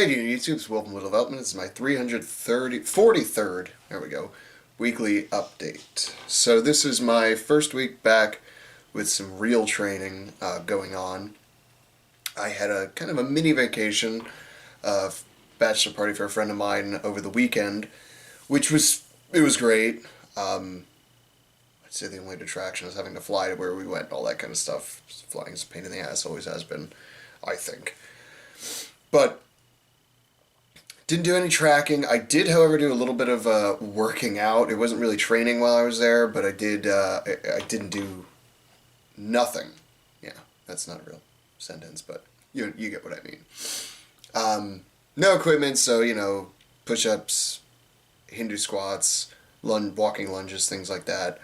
Hey YouTube, it's Will from Will Development. This is my 43rd, there we go, weekly update. So this is my first week back with some real training going on. I had a kind of a mini vacation, bachelor party for a friend of mine over the weekend, which was great. I'd say the only detraction was having to fly to where we went, all that kind of stuff. Flying is a pain in the ass, always has been, I think. But didn't do any tracking. I did, however, do a little bit of working out. It wasn't really training while I was there, but I did. I didn't do nothing. Yeah, that's not a real sentence, but you get what I mean. No equipment, so push-ups, Hindu squats, walking lunges, things like that.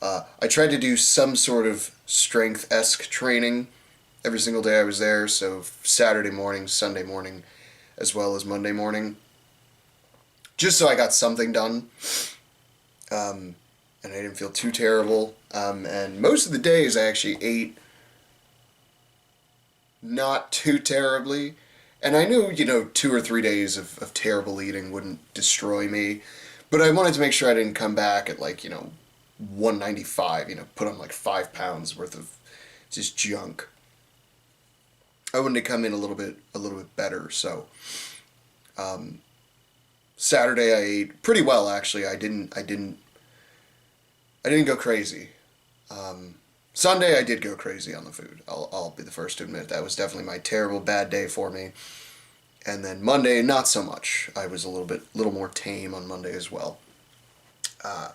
I tried to do some sort of strength-esque training every single day I was there. So Saturday morning, Sunday morning, as well as Monday morning, just so I got something done, and I didn't feel too terrible, and most of the days I actually ate not too terribly, and I knew, 2 or 3 days of terrible eating wouldn't destroy me, but I wanted to make sure I didn't come back at 195, put on 5 pounds worth of just junk. I wanted to come in a little bit better, so Saturday I ate pretty well, actually. I didn't go crazy. Sunday I did go crazy on the food. I'll be the first to admit that was definitely my terrible bad day for me. And then Monday, not so much. I was a little more tame on Monday as well.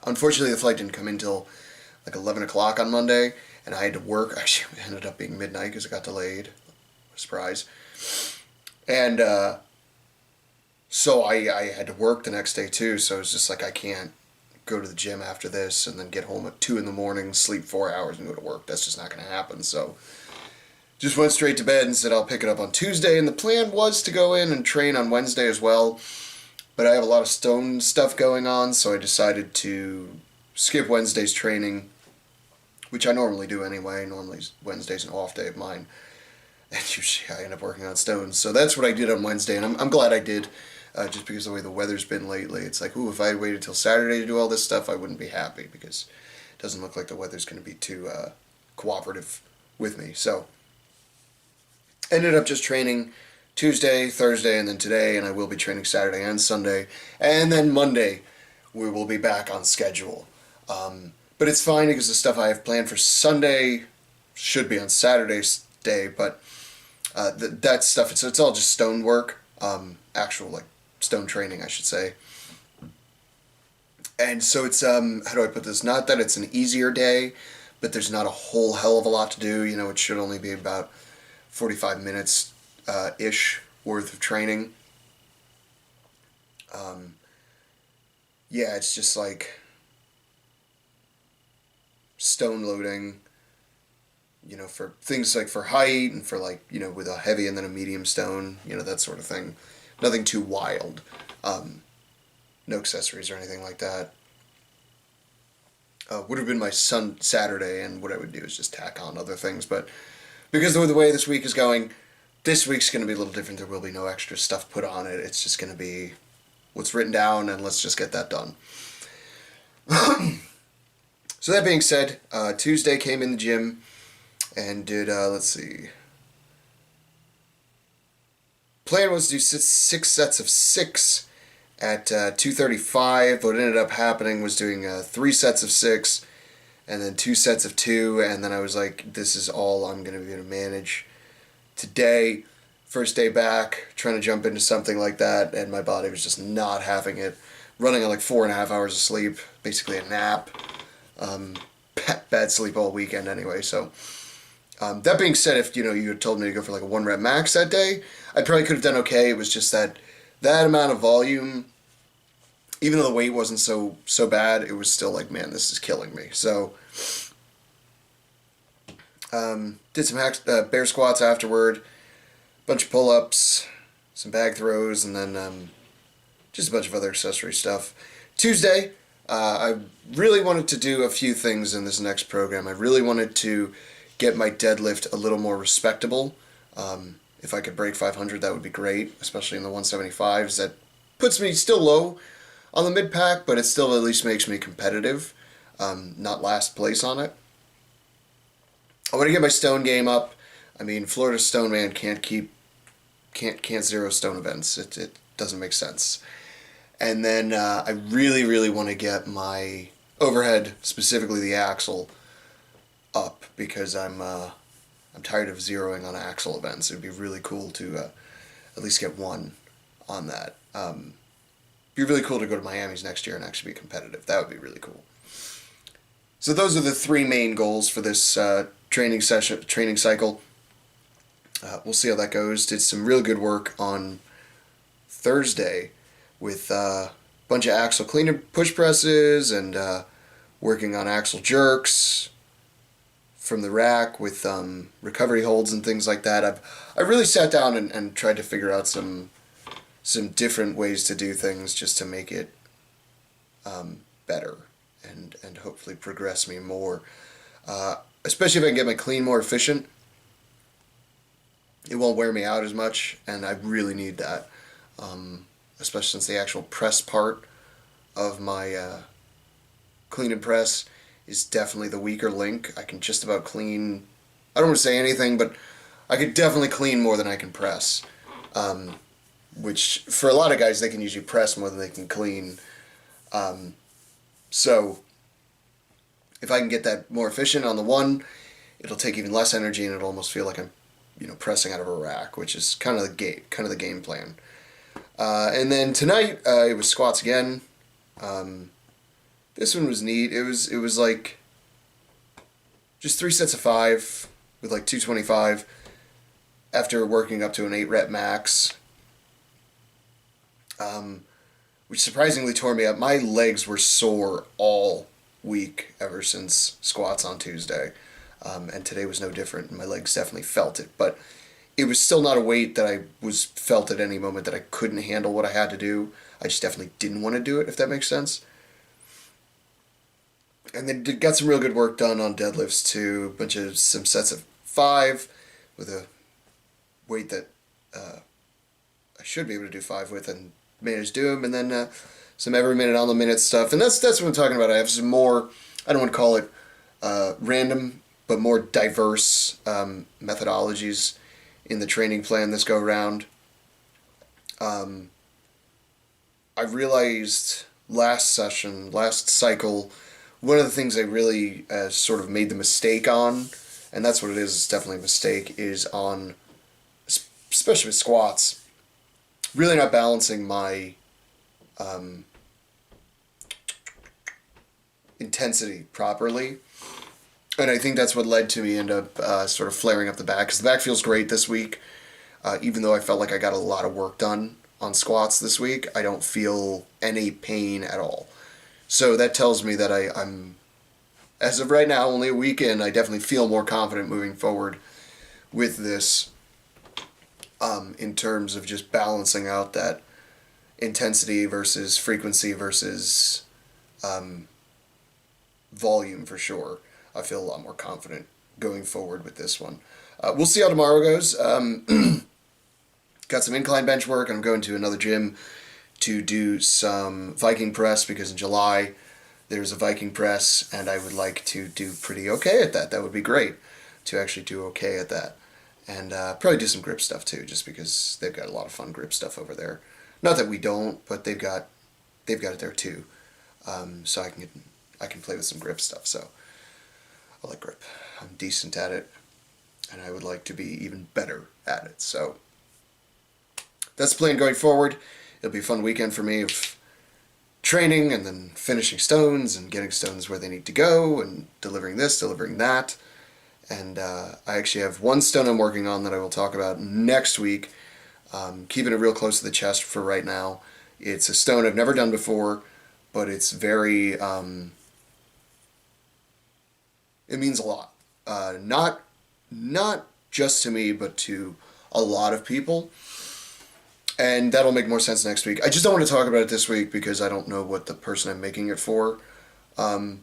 Unfortunately, the flight didn't come in until 11 o'clock on Monday, and I had to work. Actually, it ended up being midnight because it got delayed. Surprise. And so I had to work the next day too, so it was just I can't go to the gym after this and then get home at 2 in the morning, sleep 4 hours, and go to work. That's just not going to happen. So just went straight to bed and said I'll pick it up on Tuesday, and the plan was to go in and train on Wednesday as well, but I have a lot of stone stuff going on, so I decided to skip Wednesday's training, which I normally do anyway. Normally Wednesday's an off day of mine, and usually I end up working on stones. So that's what I did on Wednesday, and I'm glad I did, just because of the way the weather's been lately. It's ooh, if I had waited till Saturday to do all this stuff, I wouldn't be happy, because it doesn't look like the weather's going to be too cooperative with me. So ended up just training Tuesday, Thursday, and then today, and I will be training Saturday and Sunday, and then Monday we will be back on schedule. But it's fine, because the stuff I have planned for Sunday should be on Saturday's day, but that stuff, it's all just stone work, actual stone training, I should say. And so it's how do I put this? Not that it's an easier day, but there's not a whole hell of a lot to do. It should only be about 45 minutes ish worth of training. Yeah, it's just stone loading, for things for height and for with a heavy and then a medium stone, that sort of thing. Nothing too wild. No accessories or anything like that. Would have been my Saturday, and what I would do is just tack on other things, but because of the way this week is going, this week's going to be a little different. There will be no extra stuff put on it. It's just going to be what's written down, and let's just get that done. So that being said, Tuesday came in the gym and did, let's see. Plan was to do 6 sets of 6 at 235. What ended up happening was doing 3 sets of 6 and then 2 sets of 2, and then I was this is all I'm going to be able to manage today. First day back, trying to jump into something like that, and my body was just not having it. Running on 4.5 hours of sleep, basically a nap. Bad sleep all weekend anyway, so that being said, if you had told me to go for a 1 rep max that day, I probably could have done okay. It was just that amount of volume, even though the weight wasn't so bad, it was still man, this is killing me. So did some bear squats afterward, bunch of pull-ups, some bag throws, and then just a bunch of other accessory stuff. Tuesday, I really wanted to do a few things in this next program. I really wanted to get my deadlift a little more respectable. If I could break 500, that would be great, especially in the 175s. That puts me still low on the mid pack, but it still at least makes me competitive, not last place on it. I want to get my stone game up. I mean, Florida Stone Man can't zero stone events. It doesn't make sense. And then I really want to get my overhead, specifically the axle, up because I'm tired of zeroing on axle events. It'd be really cool to at least get one on that. It'd be really cool to go to Miami's next year and actually be competitive. That would be really cool. So those are the three main goals for this training cycle. We'll see how that goes. Did some real good work on Thursday with a bunch of axle cleaner push presses and working on axle jerks from the rack with recovery holds and things like that. I really sat down and tried to figure out some different ways to do things just to make it better and hopefully progress me more. Especially if I can get my clean more efficient. It won't wear me out as much, and I really need that. Especially since the actual press part of my clean and press is definitely the weaker link. I can just about clean, I don't want to say anything, but I could definitely clean more than I can press. Which, for a lot of guys, they can usually press more than they can clean. So, if I can get that more efficient on the one, it'll take even less energy and it'll almost feel like I'm, pressing out of a rack, which is kind of the game plan. And then tonight, it was squats again. This one was neat. It was like just 3 sets of 5 with like 225 after working up to an 8 rep max. Which surprisingly tore me up. My legs were sore all week ever since squats on Tuesday. And today was no different. My legs definitely felt it, but it was still not a weight that I was felt at any moment that I couldn't handle what I had to do. I just definitely didn't want to do it, if that makes sense. And then got some real good work done on deadlifts too. Some sets of 5 with a weight that I should be able to do 5 with and managed to do them. And then some every minute on the minute stuff. And that's what I'm talking about. I have some more, I don't want to call it random, but more diverse methodologies in the training plan this go around. I realized last cycle, one of the things I really sort of made the mistake on, and that's what it is, it's definitely a mistake, is on, especially with squats, really not balancing my intensity properly. And I think that's what led to me end up sort of flaring up the back. Because the back feels great this week. Even though I felt like I got a lot of work done on squats this week, I don't feel any pain at all. So that tells me that I'm, as of right now, only a week in, I definitely feel more confident moving forward with this in terms of just balancing out that intensity versus frequency versus volume for sure. I feel a lot more confident going forward with this one. We'll see how tomorrow goes. Got some incline bench work. I'm going to another gym to do some Viking press because in July there's a Viking press and I would like to do pretty okay at that. That would be great to actually do okay at that. And probably do some grip stuff too, just because they've got a lot of fun grip stuff over there. Not that we don't, but they've got it there too. So I can play with some grip stuff. So I like grip. I'm decent at it, and I would like to be even better at it. So that's the plan going forward. It'll be a fun weekend for me of training and then finishing stones and getting stones where they need to go and delivering this, delivering that. And I actually have one stone I'm working on that I will talk about next week. Keeping it real close to the chest for right now. It's a stone I've never done before, but it's very... it means a lot. Not just to me, but to a lot of people. And that'll make more sense next week. I just don't want to talk about it this week because I don't know what the person I'm making it for, how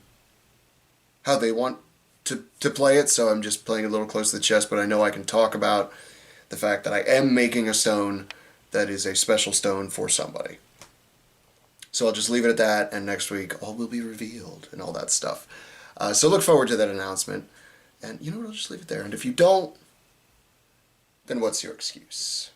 they want to play it. So I'm just playing a little close to the chest, but I know I can talk about the fact that I am making a stone that is a special stone for somebody. So I'll just leave it at that, and next week all will be revealed and all that stuff. So look forward to that announcement. And you know what, I'll just leave it there. And if you don't, then what's your excuse?